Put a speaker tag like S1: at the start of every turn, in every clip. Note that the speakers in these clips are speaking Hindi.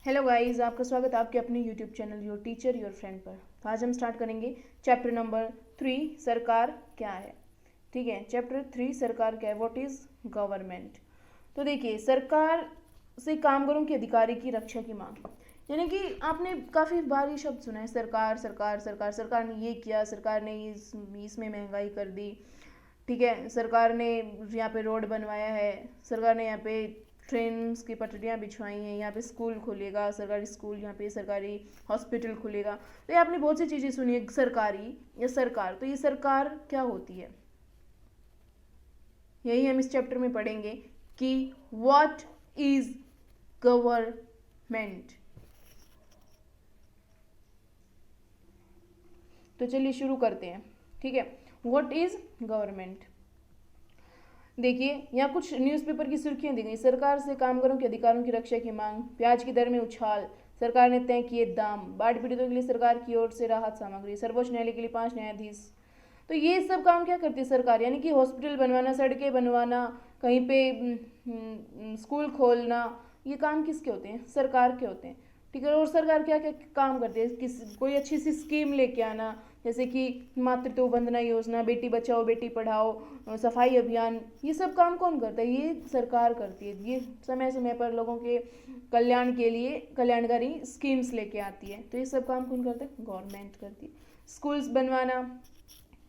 S1: हेलो गाइस, आपका स्वागत है आपके अपने YouTube channel your teacher your friend पर। तो आज हम स्टार्ट करेंगे चैप्टर नंबर 3, सरकार क्या है। ठीक है, चैप्टर 3 सरकार क्या है, व्हाट इज गवर्नमेंट। तो देखिए, सरकार से कामगारों के अधिकारी की रक्षा की मांग। यानी कि आपने काफ़ी बार ये शब्द सुना है, सरकार सरकार सरकार। सरकार ने ये किया, सरकार ने इसमें महंगाई कर दी। ठीक है, सरकार ने यहाँ पे रोड बनवाया है, सरकार ने यहाँ पे ट्रेन की पटरियाँ बिछवाई हैं, यहाँ पे स्कूल खुलेगा, सरकारी स्कूल, यहाँ पे सरकारी हॉस्पिटल खुलेगा। तो ये आपने बहुत सी चीज़ें सुनी है सरकारी या सरकार। तो ये सरकार क्या होती है, यही हम इस चैप्टर में पढ़ेंगे कि व्हाट इज गवर्नमेंट। तो चलिए शुरू करते हैं। ठीक है, व्हाट इज गवर्नमेंट। देखिए, यहाँ कुछ न्यूज़पेपर की सुर्खियां दी गई। सरकार से कामगारों के अधिकारों की रक्षा की मांग, प्याज की दर में उछाल, सरकार ने तय किए दाम, बाढ़ पीड़ितों के लिए सरकार की ओर से राहत सामग्री, सर्वोच्च न्यायालय के लिए 5 न्यायाधीश। तो ये सब काम क्या करती है सरकार, यानी कि हॉस्पिटल बनवाना, सड़कें बनवाना, कहीं पे स्कूल खोलना, ये काम किसके होते हैं, सरकार के होते हैं। ठीक है, और सरकार क्या क्या काम करती है, कोई अच्छी सी स्कीम लेके आना, जैसे कि मातृत्व वंदना योजना, बेटी बचाओ बेटी पढ़ाओ, सफाई अभियान, ये सब काम कौन करता है, ये सरकार करती है। ये समय समय पर लोगों के कल्याण के लिए कल्याणकारी स्कीम्स लेके आती है। तो ये सब काम कौन करता है, गवर्नमेंट करती है। स्कूल्स बनवाना,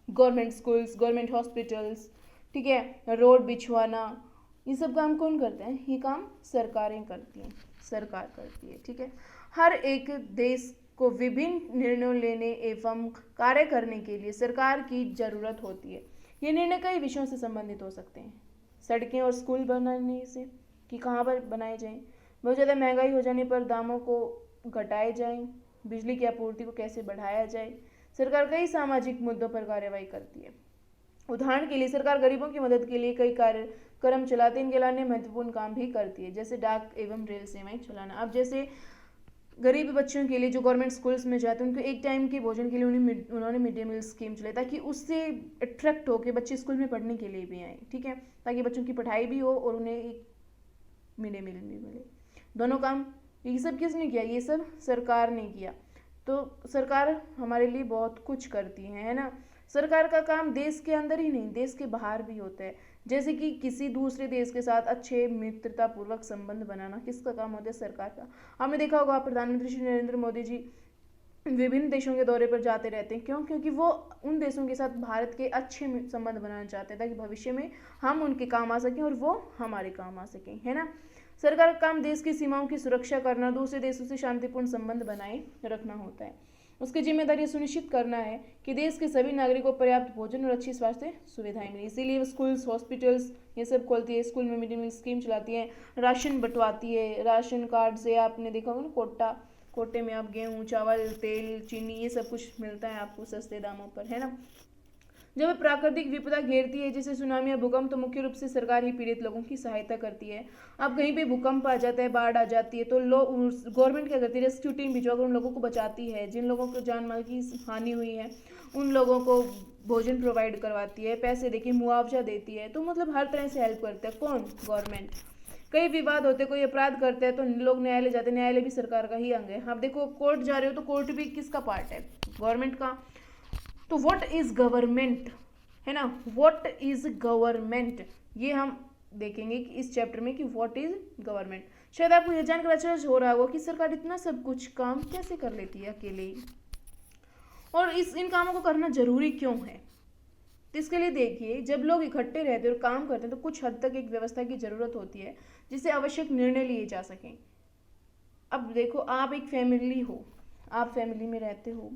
S1: गवर्नमेंट स्कूल्स, गवर्नमेंट हॉस्पिटल्स, ठीक है, रोड बिछवाना, ये सब काम कौन करते हैं, ये काम सरकारें करती हैं, सरकार करती है। ठीक है, हर एक देश को विभिन्न निर्णय लेने एवं कार्य करने के लिए सरकार की जरूरत होती है। ये निर्णय कई विषयों से संबंधित हो सकते हैं, सड़कें और स्कूल बनाने से कि कहाँ पर बनाए जाएं, बहुत ज़्यादा महंगाई हो जाने पर दामों को घटाए जाएं, बिजली की आपूर्ति को कैसे बढ़ाया जाए। सरकार कई सामाजिक मुद्दों पर कार्यवाही करती है। उदाहरण के लिए सरकार गरीबों की मदद के लिए कई कार्यक्रम चलाते हैं, इनके अलावा महत्वपूर्ण काम भी करती है, जैसे डाक एवं रेल सेवाएं चलाना। अब जैसे गरीब बच्चों के लिए जो गवर्नमेंट स्कूल्स में जाते हैं, उनको एक टाइम के भोजन के लिए उन्होंने मिड डे मील स्कीम चलाई, ताकि उससे अट्रैक्ट होकर बच्चे स्कूल में पढ़ने के लिए भी आए। ठीक है, ताकि बच्चों की पढ़ाई भी हो और उन्हें एक मिड डे मील भी मिले। दोनों काम ये सब किसने किया, ये सब सरकार ने किया। तो सरकार हमारे लिए बहुत कुछ करती है ना। सरकार का काम देश के अंदर ही नहीं, देश के बाहर भी होता है। जैसे कि किसी दूसरे देश के साथ अच्छे मित्रतापूर्वक संबंध बनाना किसका काम होता है, सरकार का। हमने देखा होगा प्रधानमंत्री श्री नरेंद्र मोदी जी विभिन्न देशों के दौरे पर जाते रहते हैं। क्यों, क्योंकि वो उन देशों के साथ भारत के अच्छे संबंध बनाना चाहते हैं, ताकि भविष्य में हम उनके काम आ सकें और वो हमारे काम आ सकें, है ना। सरकार का काम देश की सीमाओं की सुरक्षा करना, दूसरे देशों से शांतिपूर्ण संबंध बनाए रखना होता है। उसकी जिम्मेदारी सुनिश्चित करना है कि देश के सभी नागरिकों को पर्याप्त भोजन और अच्छी स्वास्थ्य सुविधाएं मिले। इसीलिए वो स्कूल्स, हॉस्पिटल्स ये सब खोलती है, स्कूल में मिड डे मील स्कीम चलाती है, राशन बंटवाती है। राशन कार्ड से आपने देखा होगा ना, कोटे में आप गेहूँ, चावल, तेल, चीनी, ये सब कुछ मिलता है आपको सस्ते दामों पर, है ना। जब प्राकृतिक विपदा घेरती है, जैसे सुनामी या भूकंप, तो मुख्य रूप से सरकार ही पीड़ित लोगों की सहायता करती है। अब कहीं पे भूकंप आ जाता है, बाढ़ आ जाती है, तो लोग, गवर्नमेंट क्या करती है, रेस्क्यू टीम भिजवाकर उन लोगों को बचाती है। जिन लोगों को जान माल की हानि हुई है उन लोगों को भोजन प्रोवाइड करवाती है, पैसे देके मुआवजा देती है। तो मतलब हर तरह से हेल्प करता है कौन, गवर्नमेंट। कई विवाद होते, कोई अपराध करते हैं तो लोग न्यायालय जाते हैं, न्यायालय भी सरकार का ही अंग है। आप देखो कोर्ट जा रहे हो तो कोर्ट भी किसका पार्ट है, गवर्नमेंट का। तो व्हाट इज गवर्नमेंट, है ना, व्हाट इज गवर्नमेंट, ये हम देखेंगे कि इस चैप्टर में कि व्हाट इज गवर्नमेंट। शायद आपको यह जानकर अच्छा हो रहा होगा कि सरकार इतना सब कुछ काम कैसे कर लेती है अकेले ही, और इन कामों को करना जरूरी क्यों है। तो इसके लिए देखिए, जब लोग इकट्ठे रहते हैं और काम करते हैं तो कुछ हद तक एक व्यवस्था की जरूरत होती है, जिससे आवश्यक निर्णय लिए जा सकें। अब देखो, आप एक फैमिली हो, आप फैमिली में रहते हो,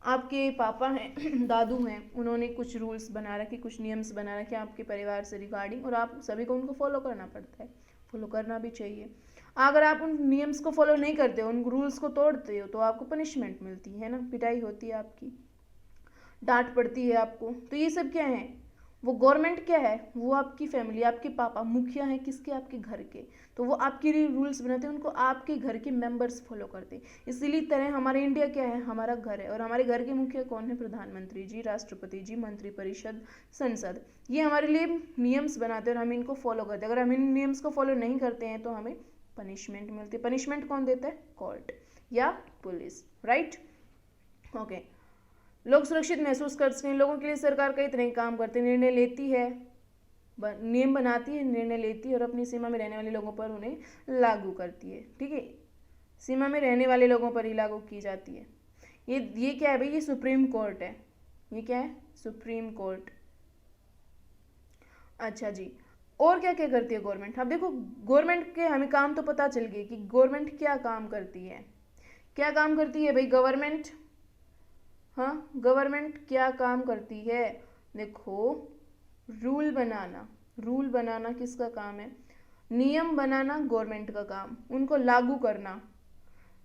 S1: आपके पापा हैं दादू हैं, उन्होंने कुछ रूल्स बना रखे, कुछ नियम्स बना रखे आपके परिवार से रिगार्डिंग, और आप सभी को उनको फॉलो करना पड़ता है, फॉलो करना भी चाहिए। अगर आप उन नियम्स को फॉलो नहीं करते हो, उन रूल्स को तोड़ते हो, तो आपको पनिशमेंट मिलती है ना, पिटाई होती है आपकी, डांट पड़ती है आपको। तो ये सब क्या है, वो गवर्नमेंट क्या है, वो आपकी फैमिली, आपके पापा मुखिया हैं किसके, आपके घर के। तो वो आपके लिए रूल्स बनाते हैं, उनको आपके घर के मेंबर्स फॉलो करते हैं। इसीलिए तरह हमारे इंडिया क्या है, हमारा घर है, और हमारे घर के मुखिया कौन है, प्रधानमंत्री जी, राष्ट्रपति जी, मंत्रिपरिषद, संसद। ये हमारे लिए नियम्स बनाते हैं और हम इनको फॉलो करते हैं। अगर हम इन नियम्स को फॉलो नहीं करते हैं तो हमें पनिशमेंट मिलती है। पनिशमेंट कौन देता है? कोर्ट या पुलिस, राइट। ओके, लोग सुरक्षित महसूस कर सकें, लोगों के लिए सरकार कई तरह के काम करते हैं, निर्णय लेती है, नियम बनाती है, निर्णय लेती है और अपनी सीमा में रहने वाले लोगों पर उन्हें लागू करती है। ठीक है, सीमा में रहने वाले लोगों पर ही लागू की जाती है। ये क्या है भाई? ये सुप्रीम कोर्ट है। ये क्या है? Supreme court. अच्छा जी, और क्या क्या करती है गवर्नमेंट? अब देखो, गवर्नमेंट के हमें काम तो पता चल गए कि गवर्नमेंट क्या काम करती है। क्या काम करती है भाई गवर्नमेंट? हाँ, गवर्नमेंट क्या काम करती है? देखो, रूल बनाना। रूल बनाना किसका काम है? नियम बनाना गवर्नमेंट का काम, उनको लागू करना,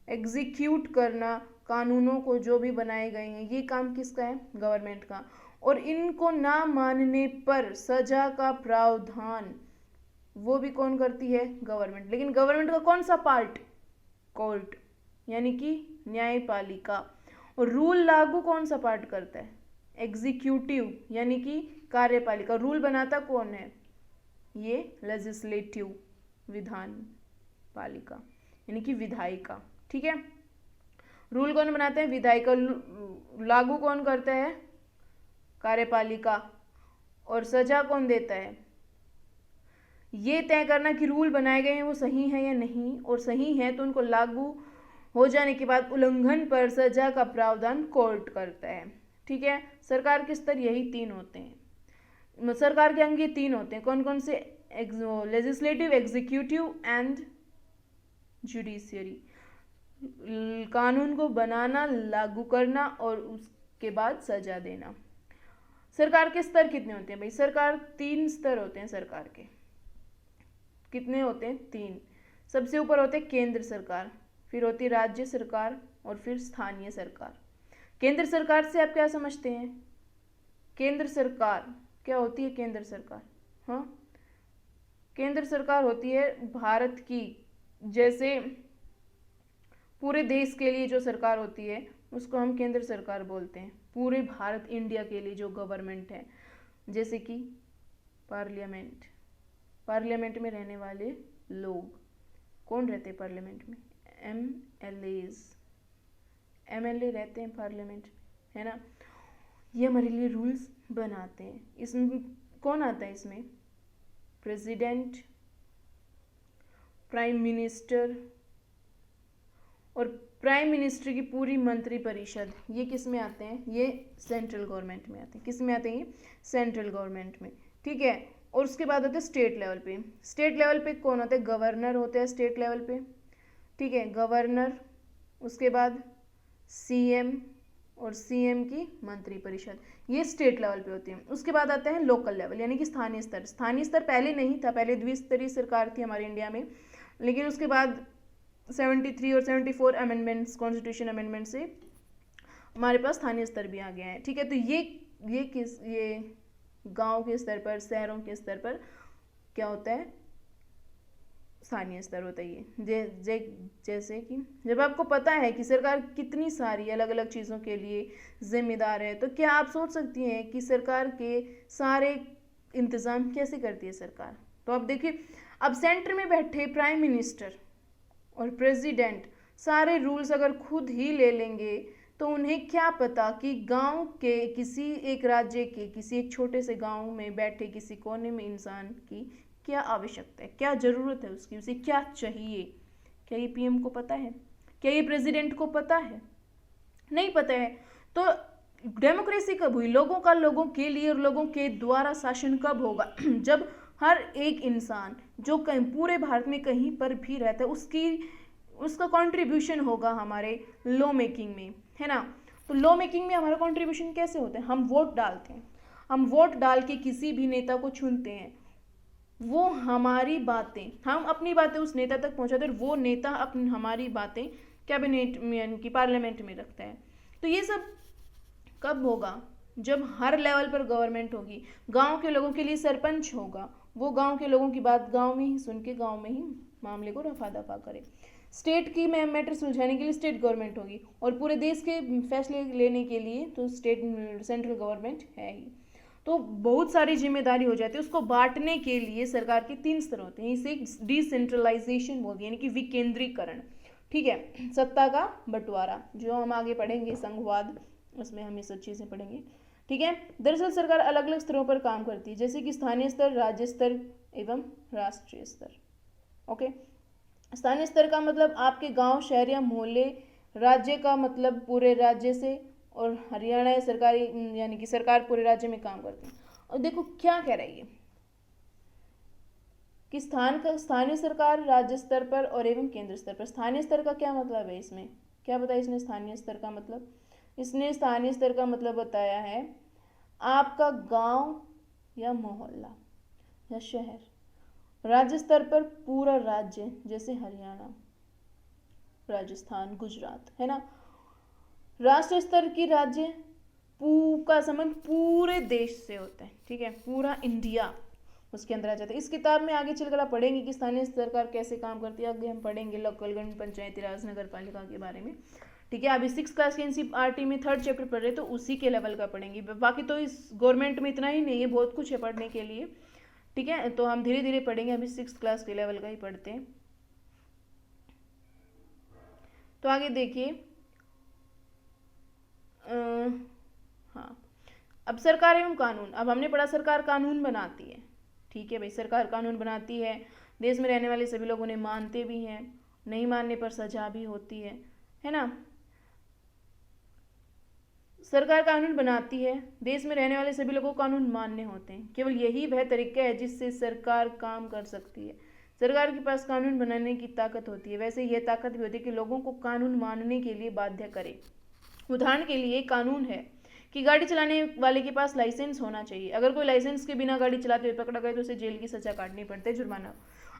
S1: एग्जीक्यूट करना, कानूनों को जो भी बनाए गए हैं, ये काम किसका है? गवर्नमेंट का। और इनको ना मानने पर सजा का प्रावधान वो भी कौन करती है? गवर्नमेंट। लेकिन गवर्नमेंट का कौन सा पार्ट? कोर्ट, यानी कि न्यायपालिका। और रूल लागू कौन सा पार्ट करता है? एग्जीक्यूटिव, यानी कि कार्यपालिका। रूल बनाता कौन है? ये लेजिस्लेटिव, विधान पालिका, यानी कि विधायिका। ठीक है, रूल कौन बनाते हैं? विधायिका। लागू कौन करता है? कार्यपालिका। और सजा कौन देता है? ये तय करना कि रूल बनाए गए हैं वो सही है या नहीं, और सही है तो उनको लागू हो जाने के बाद उल्लंघन पर सजा का प्रावधान कोर्ट करता है। ठीक है, सरकार के स्तर यही 3 होते हैं। सरकार के अंग ये 3 होते हैं। कौन कौन से? Legislative, executive and judiciary. कानून को बनाना, लागू करना और उसके बाद सजा देना। सरकार के स्तर कितने होते हैं भाई? सरकार 3 स्तर होते हैं सरकार के। कितने होते हैं? 3। सबसे ऊपर होते हैं केंद्र सरकार, फिर होती है राज्य सरकार और फिर स्थानीय सरकार। केंद्र सरकार से आप क्या समझते हैं? केंद्र सरकार क्या होती है? केंद्र सरकार, हाँ, केंद्र सरकार होती है भारत की, जैसे पूरे देश के लिए जो सरकार होती है उसको हम केंद्र सरकार बोलते हैं। पूरे भारत, इंडिया के लिए जो गवर्नमेंट है, जैसे कि पार्लियामेंट। पार्लियामेंट में रहने वाले लोग कौन रहते हैं पार्लियामेंट में? एमएलए रहते हैं पार्लियामेंट, है ना। ये हमारे लिए रूल्स बनाते हैं। इसमें कौन आता है? इसमें प्रेसिडेंट, प्राइम मिनिस्टर और प्राइम मिनिस्टर की पूरी मंत्री परिषद, ये किस में आते हैं? ये सेंट्रल गवर्नमेंट में आते हैं। किस में आते हैं? ये सेंट्रल गवर्नमेंट में। ठीक है, और उसके बाद होते हैं स्टेट लेवल पे। स्टेट लेवल पे कौन होते हैं? गवर्नर होते हैं स्टेट लेवल पे। ठीक है, गवर्नर, उसके बाद सीएम और सीएम की मंत्री परिषद, ये स्टेट लेवल पे होती है। उसके बाद आता है लोकल लेवल, यानी कि स्थानीय स्तर। स्थानीय स्तर पहले नहीं था, पहले द्विस्तरीय सरकार थी हमारे इंडिया में, लेकिन उसके बाद 73 और 74 अमेंडमेंट्स, कॉन्स्टिट्यूशन अमेंडमेंट से हमारे पास स्थानीय स्तर भी आ गया है। ठीक है, तो ये गांव के स्तर पर, शहरों के स्तर पर क्या होता है? स्थानीय स्तर होता है ये। जैसे कि जब आपको पता है कि सरकार कितनी सारी अलग अलग चीज़ों के लिए जिम्मेदार है, तो क्या आप सोच सकती हैं कि सरकार के सारे इंतज़ाम कैसे करती है सरकार? तो अब देखिए, अब सेंटर में बैठे प्राइम मिनिस्टर और प्रेसिडेंट सारे रूल्स अगर खुद ही ले लेंगे तो उन्हें क्या पता कि गांव के किसी एक राज्य के किसी एक छोटे से गांव में बैठे किसी कोने में इंसान की क्या आवश्यकता है, क्या ज़रूरत है उसकी, उसे क्या चाहिए। क्या ये पीएम को पता है? क्या ये प्रेसिडेंट को पता है? नहीं पता है। तो डेमोक्रेसी कब हुई? लोगों का लोगों के लिए और लोगों के द्वारा शासन कब होगा? जब हर एक इंसान जो कहीं पूरे भारत में कहीं पर भी रहता है उसका कंट्रीब्यूशन होगा हमारे लॉ मेकिंग में, है ना। तो लॉ मेकिंग में हमारा कंट्रीब्यूशन कैसे होता है? हम वोट डालते हैं, हम वोट डाल के किसी भी नेता को चुनते हैं, वो हमारी बातें, हम अपनी बातें उस नेता तक पहुंचाते हैं और वो नेता अपनी हमारी बातें कैबिनेट में यानी कि पार्लियामेंट में रखता है। तो ये सब कब होगा? जब हर लेवल पर गवर्नमेंट होगी। गांव के लोगों के लिए सरपंच होगा, वो गांव के लोगों की बात गांव में ही सुन के गांव में ही मामले को रफा दफा करे। स्टेट की मैटर सुलझाने के लिए स्टेट गवर्नमेंट होगी और पूरे देश के फैसले लेने के लिए तो सेंट्रल गवर्नमेंट है ही। तो बहुत सारी जिम्मेदारी हो जाती है। उसको बांटने के लिए सरकार के 3 स्तर होते हैं, इसे डिसेंट्रलाइजेशन बोलते हैं, यानी कि विकेंद्रीकरण। ठीक है, सत्ता का बंटवारा, जो हम आगे पढ़ेंगे संघवाद, उसमें हम ये सब चीज़ें पढ़ेंगे। ठीक है, दरअसल सरकार अलग अलग स्तरों पर काम करती है, जैसे कि स्थानीय स्तर, राज्य स्तर एवं राष्ट्रीय स्तर। ओके, स्थानीय स्तर का मतलब आपके गांव, शहर या मोहल्ले, राज्य का मतलब पूरे राज्य से, और हरियाणा सरकारी यानी कि सरकार पूरे राज्य में काम करती है। और देखो क्या कह रही है कि स्थानीय सरकार राज्य स्तर पर और एवं केंद्र स्तर पर। स्थानीय स्तर का क्या मतलब है, इसमें क्या बताया इसने स्थानीय स्तर का मतलब? इसने स्थानीय स्तर का मतलब बताया है आपका गांव या मोहल्ला या शहर। राज्य स्तर पर पूरा राज्य, जैसे हरियाणा, राजस्थान, गुजरात, है ना। राष्ट्रीय स्तर की राज्य का संबंध पूरे देश से होता है। ठीक है, पूरा इंडिया उसके अंदर आ जाता है। इस किताब में आगे चलकर आप पढ़ेंगे कि स्थानीय सरकार कैसे काम करती है। आगे हम पढ़ेंगे लोकल गण पंचायती राज नगर पालिका के बारे में। ठीक है, अभी 6th क्लास के NCERT में 3rd चैप्टर पढ़ रहे, तो उसी के लेवल का पढ़ेंगे। बाकी तो इस गवर्नमेंट में इतना ही नहीं है, बहुत कुछ है पढ़ने के लिए। ठीक है, तो हम धीरे धीरे पढ़ेंगे, अभी 6th क्लास के लेवल का ही पढ़ते हैं। तो आगे देखिए, हाँ, अब सरकार एवं कानून। अब हमने पढ़ा सरकार कानून बनाती है। ठीक है भाई, सरकार कानून बनाती है, देश में रहने वाले सभी लोग उन्हें मानते भी हैं, नहीं मानने पर सजा भी होती है ना। सरकार कानून बनाती है, देश में रहने वाले सभी लोगों को कानून मानने होते हैं। केवल यही वह तरीका है जिससे सरकार काम कर सकती है। सरकार के पास कानून बनाने की ताकत होती है, वैसे यह ताकत भी होती है कि लोगों को कानून मानने के लिए बाध्य करे। उदाहरण के लिए कानून है कि गाड़ी चलाने वाले के पास लाइसेंस होना चाहिए। अगर कोई लाइसेंस के बिना गाड़ी चलाते हुए पकड़ा गया तो उसे जेल की सजा काटनी पड़ती है, जुर्माना।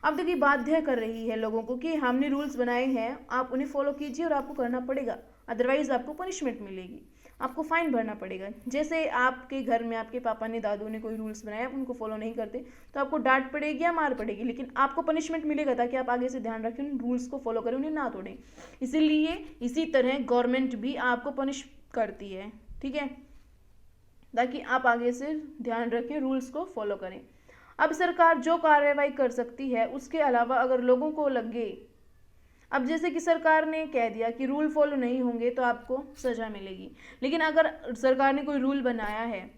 S1: अब देखिए, बाध्य कर रही है लोगों को कि हमने रूल्स बनाए हैं, आप उन्हें फॉलो कीजिए और आपको करना पड़ेगा, अदरवाइज आपको पनिशमेंट मिलेगी, आपको फाइन भरना पड़ेगा। जैसे आपके घर में आपके पापा ने, दादू ने कोई रूल्स बनाए, आप उनको फॉलो नहीं करते तो आपको डांट पड़ेगी या मार पड़ेगी, लेकिन आपको पनिशमेंट मिलेगा, ताकि आप आगे से ध्यान रखें, उन रूल्स को फॉलो करें, उन्हें ना तोड़ें। इसीलिए इसी तरह गवर्नमेंट भी आपको पनिश करती है। ठीक है, ताकि आप आगे से ध्यान रखें, रूल्स को फॉलो करें। अब सरकार जो कार्रवाई कर सकती है, उसके अलावा अगर लोगों को लगे, अब जैसे कि सरकार ने कह दिया कि रूल फॉलो नहीं होंगे तो आपको सजा मिलेगी, लेकिन अगर सरकार ने कोई रूल बनाया है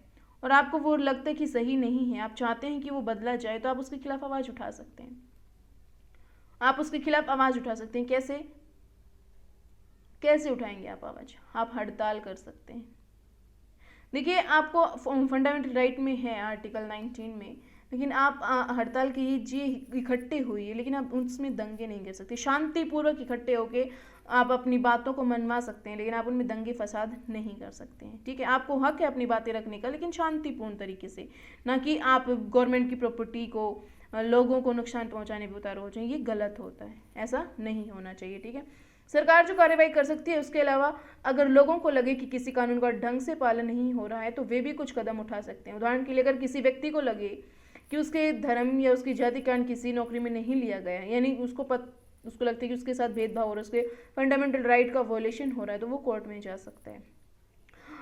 S1: और आपको वो लगता है कि सही नहीं है, आप चाहते हैं कि वो बदला जाए, तो आप उसके खिलाफ आवाज़ उठा सकते हैं। आप उसके खिलाफ आवाज़ उठा सकते हैं। कैसे कैसे उठाएंगे आप आवाज़? आप हड़ताल कर सकते हैं। देखिए, आपको फंडामेंटल राइट में है आर्टिकल 19 में, लेकिन आप हड़ताल कीजिए, इकट्ठे हुई है, लेकिन आप उसमें दंगे नहीं कर सकते। शांतिपूर्वक इकट्ठे होके आप अपनी बातों को मनवा सकते हैं, लेकिन आप उनमें दंगे फसाद नहीं कर सकते हैं। ठीक है, आपको हक है अपनी बातें रखने का, लेकिन शांतिपूर्ण तरीके से, ना कि आप गवर्नमेंट की प्रॉपर्टी को, लोगों को नुकसान पहुंचाने पर उतारू हो जाए। ये गलत होता है, ऐसा नहीं होना चाहिए। ठीक है, सरकार जो कार्रवाई कर सकती है, उसके अलावा अगर लोगों को लगे कि किसी कानून का ढंग से पालन नहीं हो रहा है, तो वे भी कुछ कदम उठा सकते हैं। उदाहरण के लिए, अगर किसी व्यक्ति को लगे कि उसके धर्म या उसकी जाति के कारण किसी नौकरी में नहीं लिया गया, यानी उसको लगता है कि उसके साथ भेदभाव हो रहा है, उसके फंडामेंटल राइट का वॉयलेशन हो रहा है, तो वो कोर्ट में जा सकता है।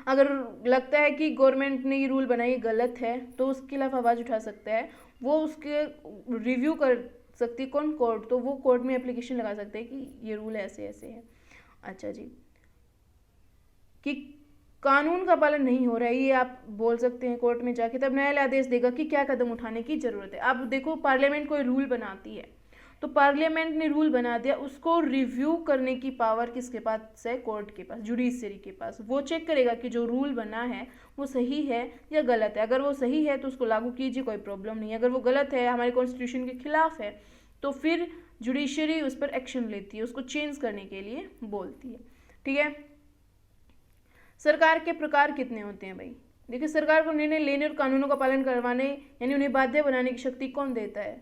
S1: अगर लगता है कि गवर्नमेंट ने ये रूल बनाई गलत है, तो उसके खिलाफ आवाज़ उठा सकता है। वो उसके रिव्यू कर सकती है, कौन? कोर्ट। तो वो कोर्ट में एप्लीकेशन लगा सकते हैं कि ये रूल ऐसे ऐसे है। अच्छा जी, कि कानून का पालन नहीं हो रहा है, ये आप बोल सकते हैं कोर्ट में जाके, तब न्यायालय आदेश देगा कि क्या कदम उठाने की जरूरत है। अब देखो, पार्लियामेंट कोई रूल बनाती है, तो पार्लियामेंट ने रूल बना दिया, उसको रिव्यू करने की पावर किसके पास है? कोर्ट के पास, जुडिशरी के पास। वो चेक करेगा कि जो रूल बना है वो सही है या गलत है। अगर वो सही है तो उसको लागू कीजिए, कोई प्रॉब्लम नहीं है। अगर वो गलत है, हमारे कॉन्स्टिट्यूशन के खिलाफ है, तो फिर जुडिशरी उस पर एक्शन लेती है, उसको चेंज करने के लिए बोलती है। ठीक है, सरकार के प्रकार कितने होते हैं भाई? देखिए, सरकार को निर्णय लेने और कानूनों का पालन करवाने, यानी उन्हें बाध्य बनाने की शक्ति कौन देता है?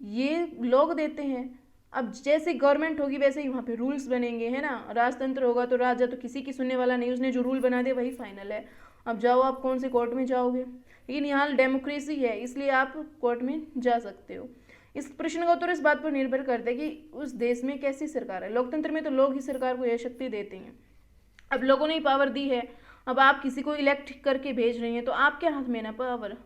S1: ये लोग देते हैं। अब जैसे गवर्नमेंट होगी वैसे ही वहाँ पे रूल्स बनेंगे, है ना। राजतंत्र होगा तो राजा तो किसी की सुनने वाला नहीं, उसने जो रूल बना दिया वही फाइनल है। अब जाओ, आप कौन से कोर्ट में जाओगे? लेकिन यहाँ डेमोक्रेसी है, इसलिए आप कोर्ट में जा सकते हो। इस प्रश्न का उत्तर इस बात पर निर्भर करता है कि उस देश में कैसी सरकार है। लोकतंत्र में तो लोग ही सरकार को यह शक्ति देते हैं। अब लोगों ने ही पावर दी है, अब आप किसी को इलेक्ट करके भेज रही हैं तो आपके हाथ में ना पावर।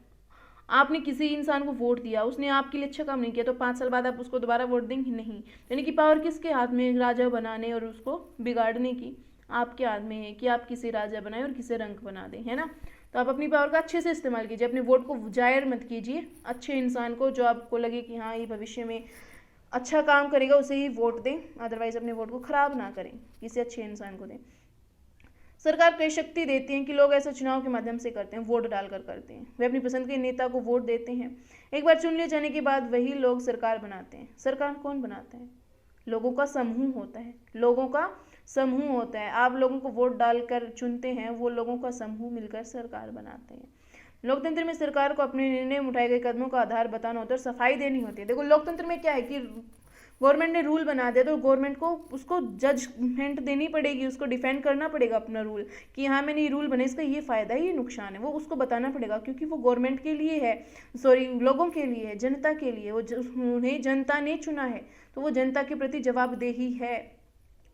S1: आपने किसी इंसान को वोट दिया, उसने आपके लिए अच्छा काम नहीं किया तो 5 साल बाद आप उसको दोबारा वोट देंगे नहीं। यानी कि पावर किसके हाथ में, राजा बनाने और उसको बिगाड़ने की आपके हाथ में है कि आप किसे राजा बनाए और किसे रंक बना दें, है ना। तो आप अपनी पावर का अच्छे से इस्तेमाल कीजिए, अपने वोट को जायर मत कीजिए। अच्छे इंसान को जो आपको लगे कि हाँ ये भविष्य में अच्छा काम करेगा उसे ही वोट दें, अदरवाइज अपने वोट को खराब ना करें, किसी अच्छे इंसान को दें। सरकार कई शक्ति देती है कि लोग ऐसे चुनाव के माध्यम से करते हैं, वोट डालकर करते हैं। वे अपनी पसंद के नेता को वोट देते हैं, एक बार चुन लिए जाने के बाद वही लोग सरकार बनाते हैं। सरकार कौन बनाता है? लोगों का समूह होता है, लोगों का समूह होता है। आप लोगों को वोट डालकर चुनते हैं, वो लोगों का समूह मिलकर सरकार बनाते हैं। लोकतंत्र में सरकार को अपने निर्णय में उठाए गए कदमों का आधार बताना होता है और सफाई देनी होती है। देखो लोकतंत्र में क्या है कि गवर्नमेंट ने रूल बना दिया तो गवर्नमेंट को उसको जजमेंट देनी पड़ेगी, उसको डिफेंड करना पड़ेगा अपना रूल कि हाँ मैंने ये रूल बना, इसका ये फ़ायदा है ये नुकसान है, वो उसको बताना पड़ेगा क्योंकि वो गवर्नमेंट के लिए है, सॉरी लोगों के लिए है, जनता के लिए। वो उन्हें जनता ने चुना है तो वो जनता के प्रति जवाबदेही है,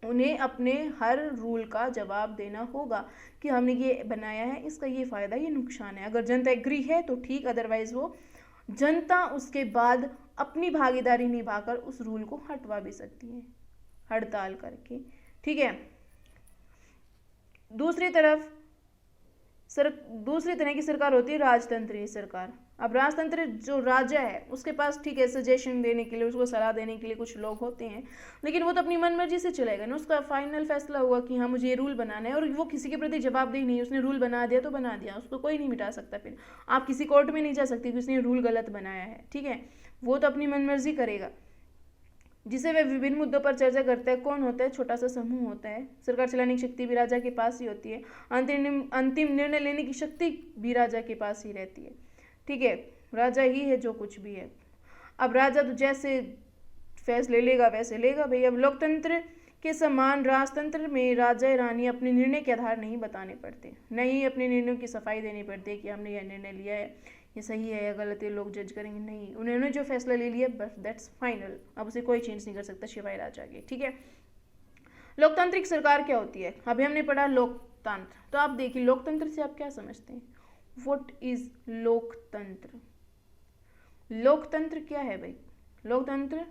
S1: उन्हें अपने हर रूल का जवाब देना होगा कि हमने ये बनाया है, इसका ये फ़ायदा ये नुकसान है। अगर जनता एग्री है तो ठीक, अदरवाइज वो जनता उसके बाद अपनी भागीदारी निभाकर उस रूल को हटवा भी सकती है, हड़ताल करके, ठीक है। दूसरी तरह की सरकार होती है राजतंत्रीय सरकार। अब राजतंत्र जो राजा है उसके पास ठीक है सजेशन देने के लिए, उसको सलाह देने के लिए कुछ लोग होते हैं, लेकिन वो तो अपनी मनमर्जी से चलेगा ना। उसका फाइनल फैसला हुआ कि हाँ मुझे ये रूल बनाना है और वो किसी के प्रति जवाबदेही नहीं, उसने रूल बना दिया तो बना दिया, उसको कोई नहीं मिटा सकता। फिर आप किसी कोर्ट में नहीं जा सकते कि उसने रूल गलत बनाया है, ठीक है। वो तो अपनी मनमर्जी करेगा। जिसे वे विभिन्न मुद्दों पर चर्चा करते हैं कौन होता है? छोटा सा समूह होता है। सरकार चलाने की शक्ति भी राजा के पास ही होती है, अंतिम निर्णय लेने की शक्ति भी राजा के पास ही रहती है, ठीक है। राजा ही है जो कुछ भी है। अब राजा तो जैसे फैसले लेगा वैसे लेगा भाई। अब लोकतंत्र के समान राजतंत्र में राजा रानी अपने निर्णय के आधार नहीं बताने पड़ते, नहीं अपने निर्णयों की सफाई देनी पड़ती है कि हमने यह निर्णय लिया है, ये सही है या गलत है, लोग जज करेंगे, नहीं, उन्होंने जो फैसला ले लिया बस दैट्स फाइनल, अब उसे कोई चेंज नहीं कर सकता शिवाय राजा के, ठीक है। लोकतांत्रिक सरकार क्या होती है? अभी हमने पढ़ा लोकतंत्र, तो आप देखिए लोकतंत्र से आप क्या समझते हैं? व्हाट इज लोकतंत्र? लोकतंत्र क्या है भाई? लोकतंत्र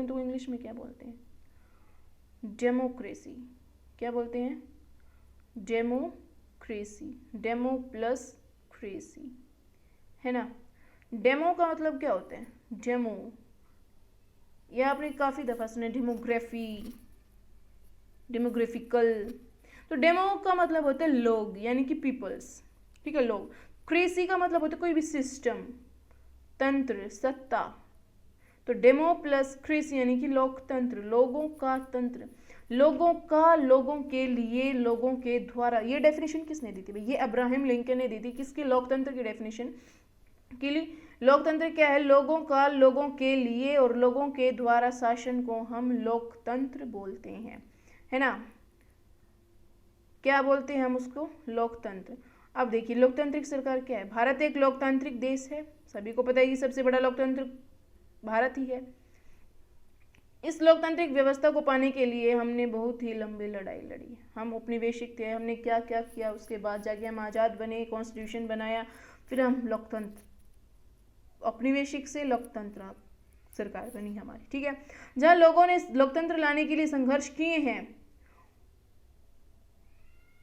S1: को इंग्लिश में क्या बोलते हैं? डेमोक्रेसी। क्या बोलते हैं? डेमोक्रेसी, डेमो प्लस क्रेसी, है ना। डेमो का मतलब क्या होता है? डेमो, यह आपने काफ़ी दफ़ा सुना, डेमोग्राफी, डेमोग्राफिकल। तो डेमो का मतलब होता है लोग, यानी कि पीपल्स, ठीक है, लोग। क्रेसी का मतलब होता है कोई भी सिस्टम, तंत्र, सत्ता। तो डेमो प्लस क्रेसी यानी कि लोकतंत्र, लोगों का तंत्र, लोगों का, लोगों के लिए, लोगों के द्वारा। ये डेफिनेशन किसने दी थी भाई? ये अब्राहम लिंकन ने दी थी। किसकी? लोकतंत्र की डेफिनेशन के लिए। लोकतंत्र क्या है? लोगों का, लोगों के लिए और लोगों के द्वारा शासन को हम लोकतंत्र बोलते हैं, है ना। क्या बोलते हैं हम उसको? लोकतंत्र। अब देखिए लोकतांत्रिक सरकार क्या है? भारत एक लोकतांत्रिक देश है, सभी को पता है कि सबसे बड़ा लोकतंत्र भारत ही है। इस लोकतांत्रिक व्यवस्था को पाने के लिए हमने बहुत ही लंबी लड़ाई लड़ी। हम औपनिवेशिक थे, हमने क्या क्या किया, उसके बाद जाके हम आज़ाद बने, कॉन्स्टिट्यूशन बनाया, फिर हम लोकतंत्र, औपनिवेशिक से लोकतंत्र सरकार बनी हमारी, ठीक है। जहाँ लोगों ने लोकतंत्र लाने के लिए संघर्ष किए हैं,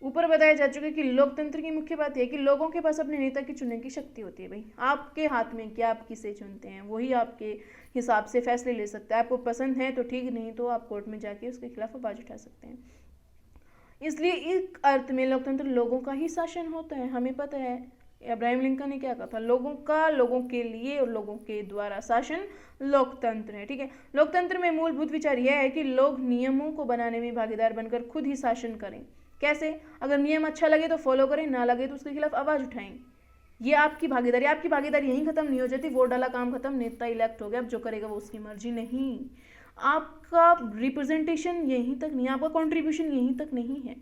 S1: ऊपर बताया जा चुका है कि लोकतंत्र की मुख्य बात यह है कि लोगों के पास अपने नेता की चुनने की शक्ति होती है भाई। आपके हाथ में क्या, आप किसे चुनते हैं, वही आपके हिसाब से फैसले ले सकता है। आपको पसंद है तो ठीक, नहीं तो आप कोर्ट में जाके उसके खिलाफ आवाज उठा सकते हैं। इसलिए एक अर्थ में लोकतंत्र लोगों का ही शासन होता है। हमें पता है अब्राहम लिंकन ने क्या कहा था? लोगों का, लोगों के लिए और लोगों के द्वारा शासन लोकतंत्र है, ठीक है। लोकतंत्र में मूलभूत विचार यह है कि लोग नियमों को बनाने में भागीदार बनकर खुद ही शासन करें। कैसे? अगर नियम अच्छा लगे तो फॉलो करें, ना लगे तो उसके खिलाफ आवाज उठाएं। ये आपकी भागीदारी। आपकी भागीदारी यहीं खत्म नहीं हो जाती, वोट डाला काम खत्म, नेता इलेक्ट हो गया, अब जो करेगा वो उसकी मर्जी, नहीं। आपका रिप्रेजेंटेशन यहीं तक नहीं, आपका कंट्रीब्यूशन यहीं तक नहीं है।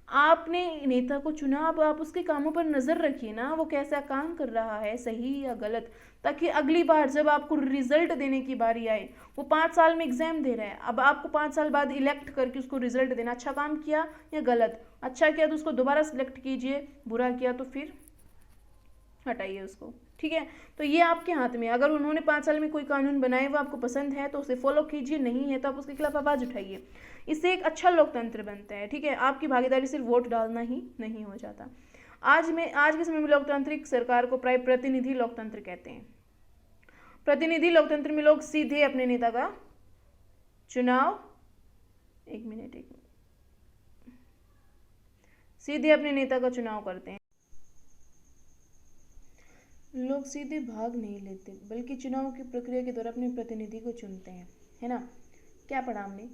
S1: आपने नेता को चुना, अब आप उसके कामों पर नजर रखिए ना, वो कैसा काम कर रहा है, सही या गलत, ताकि अगली बार जब आपको रिजल्ट देने की बारी आए, वो 5 साल में एग्जाम दे रहा है, अब आपको 5 साल बाद इलेक्ट करके उसको रिजल्ट देना, अच्छा काम किया या गलत, अच्छा किया तो उसको दोबारा सिलेक्ट कीजिए, बुरा किया तो फिर हटाइए उसको। ठीक है, तो ये आपके हाथ में, अगर उन्होंने 5 साल में कोई कानून बनाए वो आपको पसंद है तो उसे फॉलो कीजिए, नहीं है तो आप उसके खिलाफ आवाज उठाइए। इससे एक अच्छा लोकतंत्र बनता है। ठीक है, आपकी भागीदारी सिर्फ वोट डालना ही नहीं हो जाता। आज के समय में लोकतांत्रिक सरकार को प्राय प्रतिनिधि लोकतंत्र कहते हैं। प्रतिनिधि लोकतंत्र में लोग सीधे अपने नेता का चुनाव, एक मिनट, सीधे अपने नेता का चुनाव करते हैं। लोग सीधे भाग नहीं लेते, बल्कि चुनाव की प्रक्रिया के दौरान अपने प्रतिनिधि को चुनते हैं, है ना। क्या पढ़ा हमने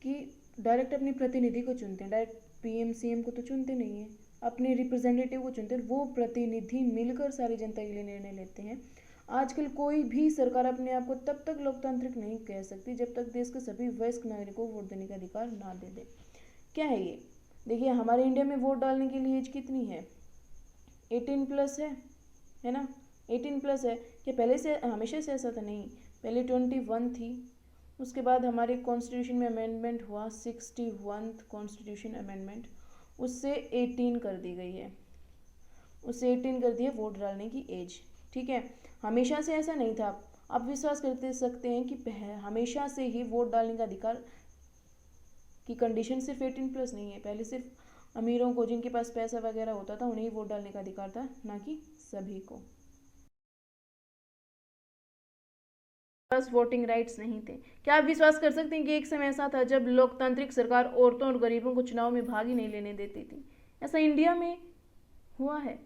S1: कि डायरेक्ट अपने प्रतिनिधि को चुनते हैं, डायरेक्ट पीएम सीएम को तो चुनते नहीं है, अपने रिप्रेजेंटेटिव को चुनते हैं। वो प्रतिनिधि मिलकर सारी जनता के लिए निर्णय लेते हैं। आजकल कोई भी सरकार अपने आप को तब तक लोकतांत्रिक नहीं कह सकती जब तक देश के सभी वयस्क नागरिकों को वोट देने का अधिकार ना दे दे। क्या है ये? देखिए, हमारे इंडिया में वोट डालने के लिए एज कितनी है? 18+ है ना। 18+ है। क्या पहले से हमेशा से ऐसा था? नहीं, पहले 21 थी। उसके बाद हमारे कॉन्स्टिट्यूशन में अमेंडमेंट हुआ, 61 कॉन्स्टिट्यूशन अमेंडमेंट, उससे 18 कर दी गई है, उससे 18 कर दी है वोट डालने की एज। ठीक है, हमेशा से ऐसा नहीं था। आप विश्वास करते सकते हैं कि हमेशा से ही वोट डालने का अधिकार की कंडीशन सिर्फ 18+ नहीं है। पहले सिर्फ अमीरों को, जिनके पास पैसा वगैरह होता था, उन्हें ही वोट डालने का अधिकार था, ना कि सभी को। पास वोटिंग राइट्स नहीं थे। क्या आप विश्वास कर सकते हैं कि एक समय ऐसा था जब लोकतांत्रिक सरकार औरतों और गरीबों को चुनाव में भाग ही नहीं लेने देती थी? ऐसा इंडिया में हुआ है।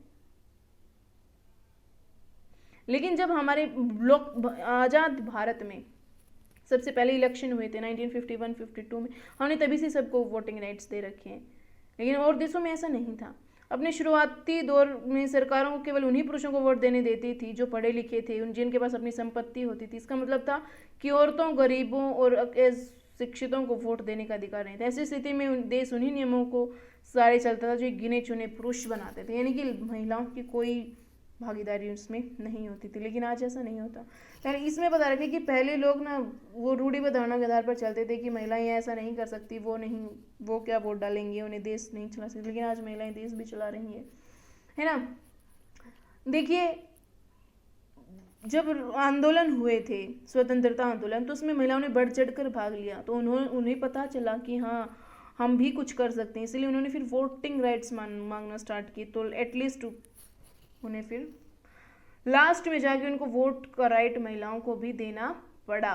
S1: लेकिन जब हमारे लोक आज़ाद भारत में सबसे पहले इलेक्शन हुए थे 1951-52 में, हमने तभी से सबको वोटिंग राइट्स दे रखे हैं। लेकिन और देशों में ऐसा नहीं था। अपने शुरुआती दौर में सरकारों को केवल उन्हीं पुरुषों को वोट देने देती थी जो पढ़े लिखे थे, जिनके पास अपनी संपत्ति होती थी। इसका मतलब था कि औरतों, गरीबों और शिक्षितों को वोट देने का अधिकार नहीं था। ऐसी स्थिति में देश उन्हीं नियमों को सारे चलता था जो गिने चुने पुरुष बनाते थे, यानी कि महिलाओं की कोई भागीदारी उसमें नहीं होती थी। लेकिन आज ऐसा नहीं होता। यानी इसमें बता रखे कि पहले लोग ना वो रूढ़ि व धारणा के आधार पर चलते थे कि महिलाएं ऐसा नहीं कर सकती, वो नहीं, वो क्या वोट डालेंगी, उन्हें देश नहीं चला सकती। लेकिन आज महिलाएं देश भी चला रही है ना। देखिए, जब आंदोलन हुए थे, स्वतंत्रता आंदोलन, तो उसमें महिलाओं ने बढ़ चढ़ कर भाग लिया। तो उन्हें पता चला कि हाँ, हम भी कुछ कर सकते हैं, इसलिए उन्होंने फिर वोटिंग राइट्स मांगना स्टार्ट की। तो एटलीस्ट उन्हें फिर लास्ट में जाके उनको वोट का राइट महिलाओं को भी देना पड़ा।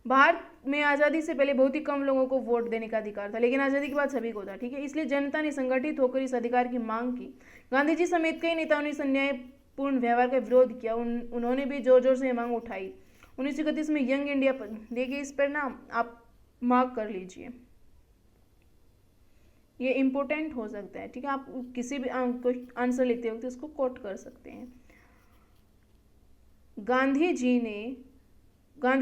S1: भारत में आज़ादी से पहले बहुत ही कम लोगों को वोट देने का अधिकार था, लेकिन आज़ादी के बाद सभी को था। ठीक है, इसलिए जनता ने संगठित होकर इस अधिकार की मांग की। गांधी जी समेत कई नेताओं ने इस अन्यायपूर्ण व्यवहार का विरोध किया। उन्होंने भी जोर जोर से यह मांग उठाई। 1931 में यंग इंडिया पर, देखिए इस पर ना आप मार्क कर लीजिए, ये इम्पोर्टेंट हो सकता है। ठीक है, आप किसी भी आंसर लिखते वक्त इसको कोट कर सकते हैं। गांधी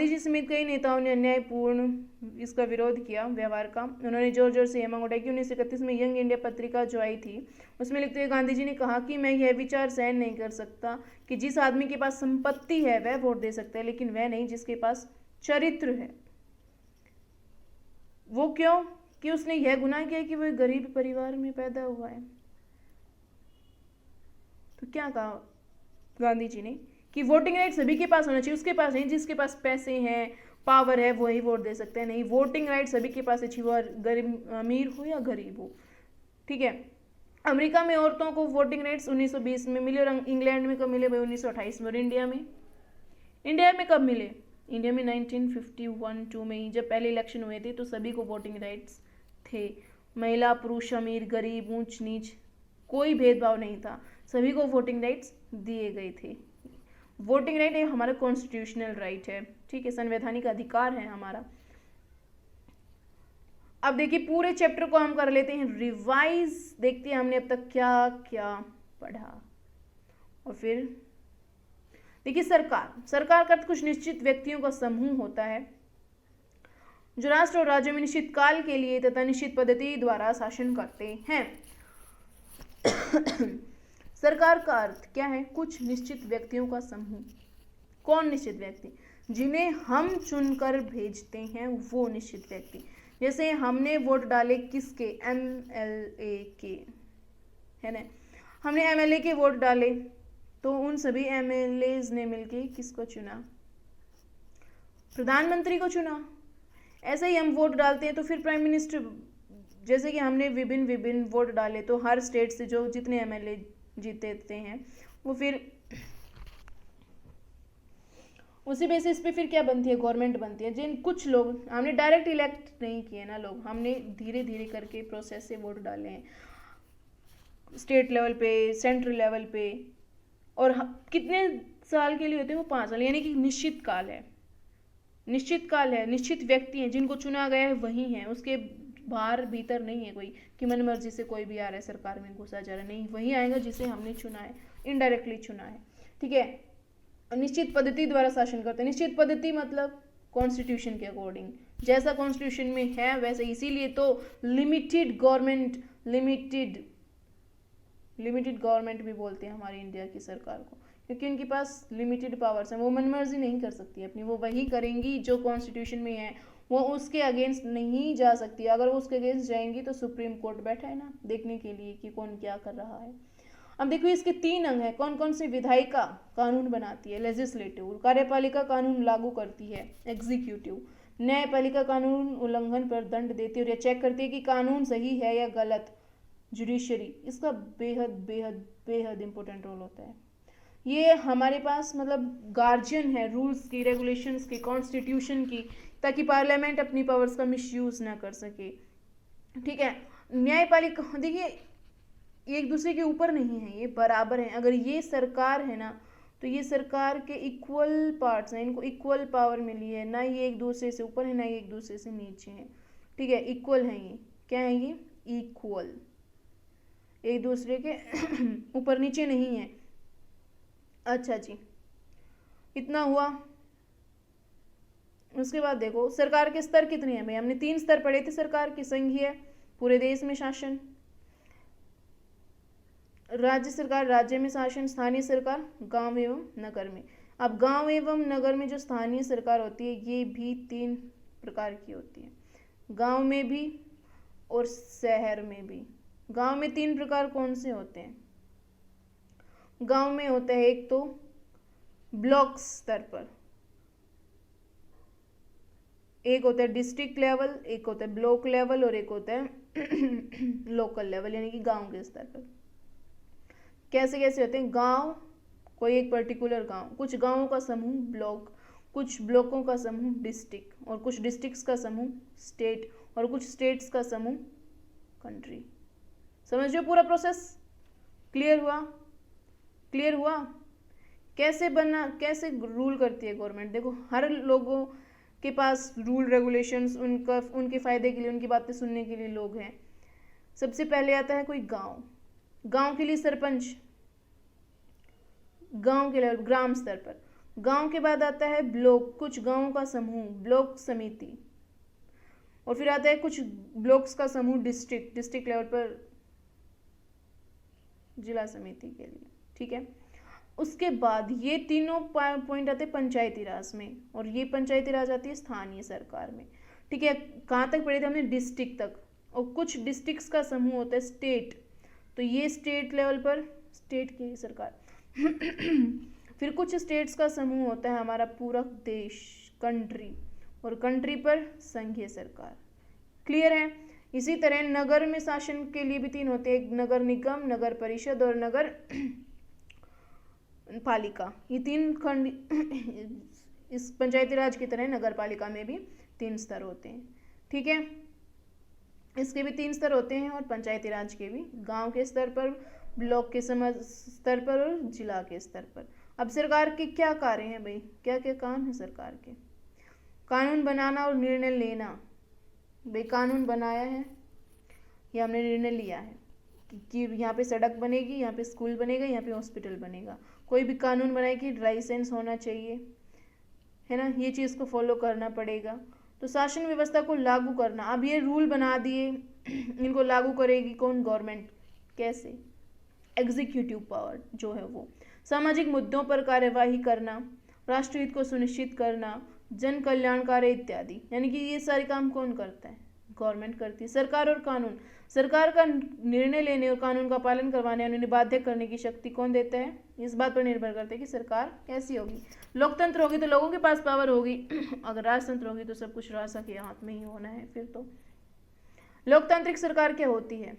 S1: जी समेत कई नेताओं ने अन्यायपूर्ण इसका विरोध किया, व्यवहार का। उन्होंने जोर जोर से यह मांग उठाई कि 1931 में यंग इंडिया पत्रिका जो आई थी, उसमें लिखते हुए गांधी जी ने कहा कि मैं यह विचार सहन नहीं कर सकता कि जिस आदमी के पास संपत्ति है वह वोट दे सकता है, लेकिन वह नहीं जिसके पास चरित्र है। वो क्यों? कि उसने यह गुनाह किया कि वह गरीब परिवार में पैदा हुआ है। तो क्या कहा गांधी जी ने कि वोटिंग राइट सभी के पास होना चाहिए, उसके पास नहीं जिसके पास पैसे हैं, पावर है, वही वोट दे सकते हैं। नहीं, वोटिंग राइट सभी के पास चाहिए, वो गरीब, अमीर हो या गरीब हो। ठीक है, अमेरिका में औरतों को वोटिंग राइट्स 1920 में मिले, और इंग्लैंड में कब मिले भाई? 1928 में। और इंडिया में कब मिले? इंडिया में 1951-2 में ही, जब पहले इलेक्शन हुए थे तो सभी को वोटिंग राइट्स थे। महिला, पुरुष, अमीर, गरीब, ऊंच नीच, कोई भेदभाव नहीं था, सभी को वोटिंग राइट्स दिए गए थे। वोटिंग राइट एक हमारा कॉन्स्टिट्यूशनल राइट है। ठीक है, संवैधानिक अधिकार है हमारा। अब देखिए, पूरे चैप्टर को हम कर लेते हैं रिवाइज, देखते हैं हमने अब तक क्या क्या पढ़ा। और फिर देखिए, सरकार का कुछ निश्चित व्यक्तियों का समूह होता है जो राष्ट्र और राज्य में निश्चित काल के लिए तथा निश्चित पद्धति द्वारा शासन करते हैं। सरकार का अर्थ क्या है? कुछ निश्चित व्यक्तियों का समूह। कौन निश्चित व्यक्ति? जिन्हें हम चुनकर भेजते हैं वो निश्चित व्यक्ति। जैसे हमने वोट डाले किसके? MLA के, है ना? हमने MLA के वोट डाले तो उन सभी MLAs ने मिलके किसको चुना? प्रधानमंत्री को चुना। ऐसे ही हम वोट डालते हैं तो फिर प्राइम मिनिस्टर, जैसे कि हमने विभिन्न वोट डाले तो हर स्टेट से जो जितने MLA जीतते हैं वो फिर उसी बेसिस पे फिर क्या बनती है? गवर्नमेंट बनती है। जिन कुछ लोग हमने डायरेक्ट इलेक्ट नहीं किए ना, लोग हमने धीरे धीरे करके प्रोसेस से वोट डाले हैं, स्टेट लेवल पे, सेंट्रल लेवल पे, और कितने साल के लिए होते हैं वो? 5 साल, यानी कि निश्चित काल है, निश्चित काल है, निश्चित व्यक्ति हैं जिनको चुना गया है वही है, उसके बाहर भीतर नहीं है कोई कि मन मर्जी से कोई भी आ रहा है सरकार में घुसा जा रहा है, नहीं, वही आएगा जिसे हमने चुना है, इनडायरेक्टली चुना है, ठीक है। निश्चित पद्धति द्वारा शासन करते हैं। निश्चित पद्धति मतलब कॉन्स्टिट्यूशन के अकॉर्डिंग, जैसा कॉन्स्टिट्यूशन में है वैसे, इसीलिए तो लिमिटेड गवर्नमेंट भी बोलते हैं हमारी इंडिया की सरकार को, क्योंकि उनके पास लिमिटेड पावर्स हैं, वो मनमर्जी नहीं कर सकती अपनी, वो वही करेंगी जो कॉन्स्टिट्यूशन में है, वो उसके अगेंस्ट नहीं जा सकती। अगर वो उसके अगेंस्ट जाएंगी तो सुप्रीम कोर्ट बैठा है ना देखने के लिए कि कौन क्या कर रहा है। अब देखो इसके 3 अंग हैं। कौन कौन से? विधायिका कानून बनाती है, लेजिस्लेटिव, कार्यपालिका कानून लागू करती है, एग्जीक्यूटिव, न्यायपालिका कानून उल्लंघन पर दंड देती है और यह चेक करती है कि कानून सही है या गलत, जुडिशरी। इसका बेहद बेहद बेहद इंपॉर्टेंट रोल होता है। ये हमारे पास मतलब गार्जियन है रूल्स की, रेगुलेशंस की, कॉन्स्टिट्यूशन की, ताकि पार्लियामेंट अपनी पावर्स का मिसयूज ना कर सके, ठीक है। न्यायपालिका देखिए एक दूसरे के ऊपर नहीं है, ये बराबर है। अगर ये सरकार है ना तो ये सरकार के इक्वल पार्ट्स हैं, इनको इक्वल पावर मिली है, ना ये एक दूसरे से ऊपर है ना ये एक दूसरे से नीचे है, ठीक है, इक्वल है। ये क्या है? ये इक्वल, एक दूसरे के ऊपर नीचे नहीं है। अच्छा जी, इतना हुआ। उसके बाद देखो सरकार के स्तर कितने हैं भाई, हमने 3 स्तर पढ़े थे सरकार के। संघीय, पूरे देश में शासन, राज्य सरकार, राज्य में शासन, स्थानीय सरकार, गांव एवं नगर में। अब गांव एवं नगर में जो स्थानीय सरकार होती है ये भी 3 प्रकार की होती है, गांव में भी और शहर में भी। गांव में 3 प्रकार कौन से होते हैं? गांव में होता है एक तो ब्लॉक स्तर पर, एक होता है डिस्ट्रिक्ट लेवल, एक होता है ब्लॉक लेवल और एक होता है लोकल लेवल, यानी कि गांव के स्तर पर। कैसे कैसे होते हैं? गांव, कोई एक पर्टिकुलर गांव, कुछ गांवों का समूह ब्लॉक, कुछ ब्लॉकों का समूह डिस्ट्रिक्ट, और कुछ डिस्ट्रिक्ट्स का समूह स्टेट, और कुछ स्टेट्स का समूह कंट्री। समझिए पूरा प्रोसेस। क्लियर हुआ? क्लियर हुआ? कैसे बनना, कैसे रूल करती है गवर्नमेंट? देखो हर लोगों के पास रूल रेगुलेशंस, उनके फायदे के लिए, उनकी बातें सुनने के लिए लोग हैं। सबसे पहले आता है कोई गांव, गांव के लिए सरपंच, गांव के लेवल, ग्राम स्तर पर। गांव के बाद आता है ब्लॉक, कुछ गांवों का समूह, ब्लॉक समिति, और फिर आता है कुछ ब्लॉक्स का समूह डिस्ट्रिक्ट, डिस्ट्रिक्ट लेवल पर जिला समिति के लिए, ठीक है। उसके बाद ये तीनों पॉइंट आते हैं पंचायती राज में, और ये पंचायती राज आती है स्थानीय सरकार में, ठीक है। कहाँ तक पढ़े थे हमने? डिस्ट्रिक्ट तक। और कुछ डिस्ट्रिक्ट्स का समूह होता है स्टेट, तो ये स्टेट लेवल पर स्टेट की सरकार फिर कुछ स्टेट्स का समूह होता है हमारा पूरा देश, कंट्री, और कंट्री पर संघीय सरकार। क्लियर है? इसी तरह नगर में शासन के लिए भी 3 होते हैं, एक नगर निगम, नगर परिषद और नगर पालिका। ये 3 खंड इस पंचायती राज की तरह नगर पालिका में भी 3 स्तर होते हैं, ठीक है। इसके भी 3 स्तर होते हैं, और पंचायती राज के भी, गांव के स्तर पर, ब्लॉक के स्तर पर और जिला के स्तर पर। अब सरकार के क्या कार्य हैं भाई, क्या क्या काम है सरकार के? कानून बनाना और निर्णय लेना। भाई कानून बनाया है या हमने निर्णय लिया है कि यहाँ पे सड़क बनेगी, यहाँ पे स्कूल बनेगा, यहाँ पे हॉस्पिटल बनेगा, कोई भी कानून बनाए कि लाइसेंस होना चाहिए, है ना, ये चीज़ को फॉलो करना पड़ेगा। तो शासन व्यवस्था को लागू करना, अब ये रूल बना दिए, इनको लागू करेगी कौन? गवर्नमेंट। कैसे? एग्जीक्यूटिव पावर जो है वो। सामाजिक मुद्दों पर कार्यवाही करना, राष्ट्रीय हित को सुनिश्चित करना, जन कल्याण कार्य इत्यादि, यानी कि ये सारे काम कौन करता है? गवर्नमेंट करती है। सरकार और कानून, सरकार का निर्णय लेने और कानून का पालन करवाने और उन्हें बाध्य करने की शक्ति कौन देता है? इस बात पर निर्भर करता है कि सरकार कैसी होगी। लोकतंत्र होगी तो लोगों के पास पावर होगी, अगर राजतंत्र होगी तो सब कुछ राजा के हाथ में ही होना है। फिर तो लोकतांत्रिक सरकार क्या होती है?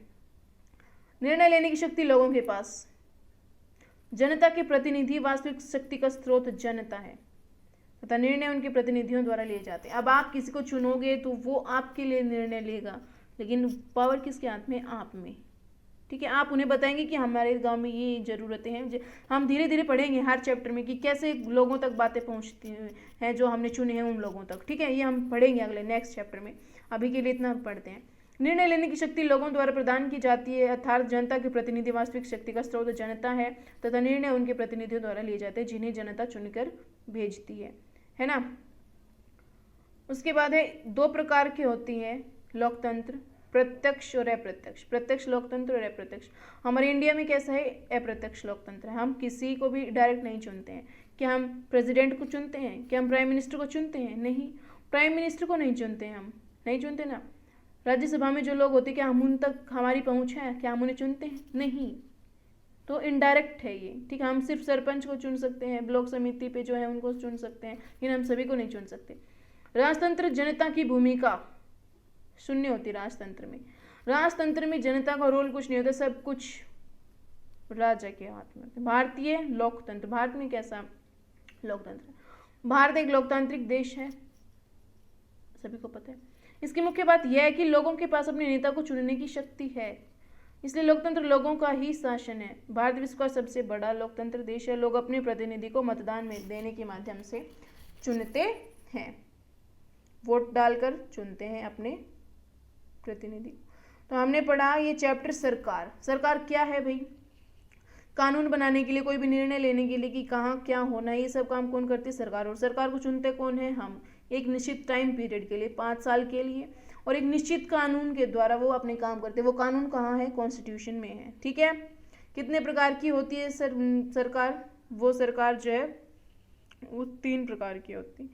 S1: निर्णय लेने की शक्ति लोगों के पास, जनता के प्रतिनिधि, वास्तविक शक्ति का स्रोत जनता है तथा निर्णय उनके प्रतिनिधियों द्वारा लिए जाते हैं। अब आप किसी को चुनोगे तो वो आपके लिए निर्णय लेगा, लेकिन पावर किसके हाथ में? आप में। ठीक है, आप उन्हें बताएंगे कि हमारे गांव में ये ज़रूरतें हैं। हम धीरे धीरे पढ़ेंगे हर चैप्टर में कि कैसे लोगों तक बातें पहुंचती हैं जो हमने चुने हैं उन लोगों तक। ठीक है, ये हम पढ़ेंगे अगले नेक्स्ट चैप्टर में। अभी के लिए इतना पढ़ते हैं। निर्णय लेने की शक्ति लोगों द्वारा प्रदान की जाती है, अर्थात जनता के प्रतिनिधि, वास्तविक शक्ति का स्रोत जनता है तथा निर्णय उनके प्रतिनिधियों द्वारा लिए जाते हैं जिन्हें जनता चुनकर भेजती है ना। उसके बाद है, दो प्रकार की होती है लोकतंत्र, प्रत्यक्ष और अप्रत्यक्ष। प्रत्यक्ष लोकतंत्र और अप्रत्यक्ष। हमारे इंडिया में कैसा है? अप्रत्यक्ष लोकतंत्र है। हम किसी को भी डायरेक्ट नहीं चुनते हैं। क्या हम प्रेसिडेंट को चुनते हैं? क्या हम प्राइम मिनिस्टर को चुनते हैं? नहीं, प्राइम मिनिस्टर को नहीं चुनते हैं, हम नहीं चुनते ना। राज्यसभा में जो लोग होते हैं क्या हम उन तक हमारी पहुंच है? क्या हम उन्हें चुनते हैं? नहीं, तो इनडायरेक्ट है ये। ठीक है, हम सिर्फ सरपंच को चुन सकते हैं, ब्लॉक समिति पे जो है उनको चुन सकते हैं, लेकिन हम सभी को नहीं चुन सकते। राजतंत्र, जनता की भूमिका शून्य होती है राजतंत्र में। राजतंत्र में जनता का रोल कुछ नहीं होता, सब कुछ राजा के हाथ में होता है। भारतीय लोकतंत्र, भारत में कैसा लोकतंत्र? भारत एक लोकतांत्रिक देश है, सभी को पता है। इसकी मुख्य बात यह है कि लोगों के पास अपने नेता को चुनने की शक्ति है, इसलिए लोकतंत्र लोगों का ही शासन है। भारत विश्व का सबसे बड़ा लोकतंत्र देश है। लोग अपने प्रतिनिधि को मतदान में देने के माध्यम से चुनते हैं, वोट डालकर चुनते हैं अपने प्रतिनिधि। तो हमने पढ़ा ये चैप्टर सरकार। सरकार क्या है भाई? कानून बनाने के लिए, कोई भी निर्णय लेने के लिए कि कहाँ क्या होना है, ये सब काम कौन करती है? सरकार। और सरकार को चुनते कौन है? हम। एक निश्चित टाइम पीरियड के लिए, 5 साल के लिए, और एक निश्चित कानून के द्वारा वो अपने काम करते हैं। वो कानून कहाँ है? कॉन्स्टिट्यूशन में है। ठीक है, कितने प्रकार की होती है सरकार? वो सरकार जो है वो 3 प्रकार की होती है,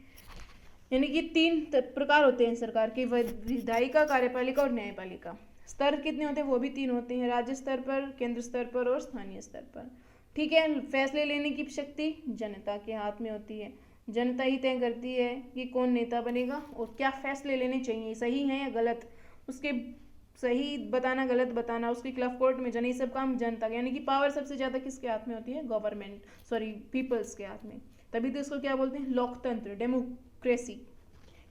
S1: यानी कि 3 प्रकार होते हैं सरकार के, विधायिका, कार्यपालिका और न्यायपालिका। स्तर कितने होते हैं? वो भी 3 होते हैं, राज्य स्तर पर, केंद्र स्तर पर और स्थानीय स्तर पर। ठीक है, फैसले लेने की शक्ति जनता के हाथ में होती है। जनता ही तय करती है कि कौन नेता बनेगा और क्या फैसले लेने चाहिए, सही है या गलत, उसके सही बताना, गलत बताना, उसके खिलाफ कोर्ट में जाना, ये सब काम जनता, यानी कि पावर सबसे ज़्यादा किसके हाथ में होती है? गवर्नमेंट, पीपल्स के हाथ में। तभी तो इसको क्या बोलते हैं? लोकतंत्र, डेमोक्रेसी।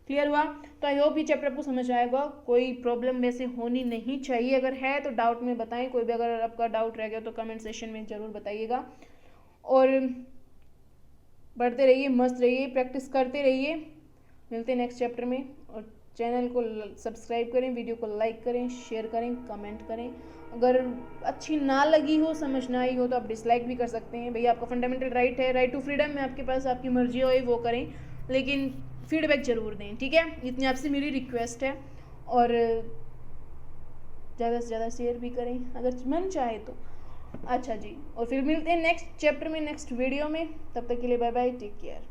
S1: क्लियर हुआ? तो आई होप ये चैप्टर आपको समझ आएगा। कोई प्रॉब्लम वैसे होनी नहीं चाहिए, अगर है तो डाउट में बताएं। कोई भी अगर आपका डाउट रह गया तो कमेंट सेशन में ज़रूर बताइएगा। और बढ़ते रहिए, मस्त रहिए, प्रैक्टिस करते रहिए। मिलते हैं नेक्स्ट चैप्टर में। और चैनल को सब्सक्राइब करें, वीडियो को लाइक करें, शेयर करें, कमेंट करें। अगर अच्छी ना लगी हो, समझ ना आई हो तो आप डिसलाइक भी कर सकते हैं। भैया आपका फंडामेंटल राइट है, राइट टू फ्रीडम में आपके पास, आपकी मर्जी हो वो करें, लेकिन फीडबैक ज़रूर दें। ठीक है, इतनी आपसे मेरी रिक्वेस्ट है। और ज़्यादा से ज़्यादा शेयर भी करें अगर मन चाहे तो। अच्छा जी, और फिर मिलते हैं नेक्स्ट चैप्टर में, नेक्स्ट वीडियो में। तब तक के लिए बाय बाय, टेक केयर।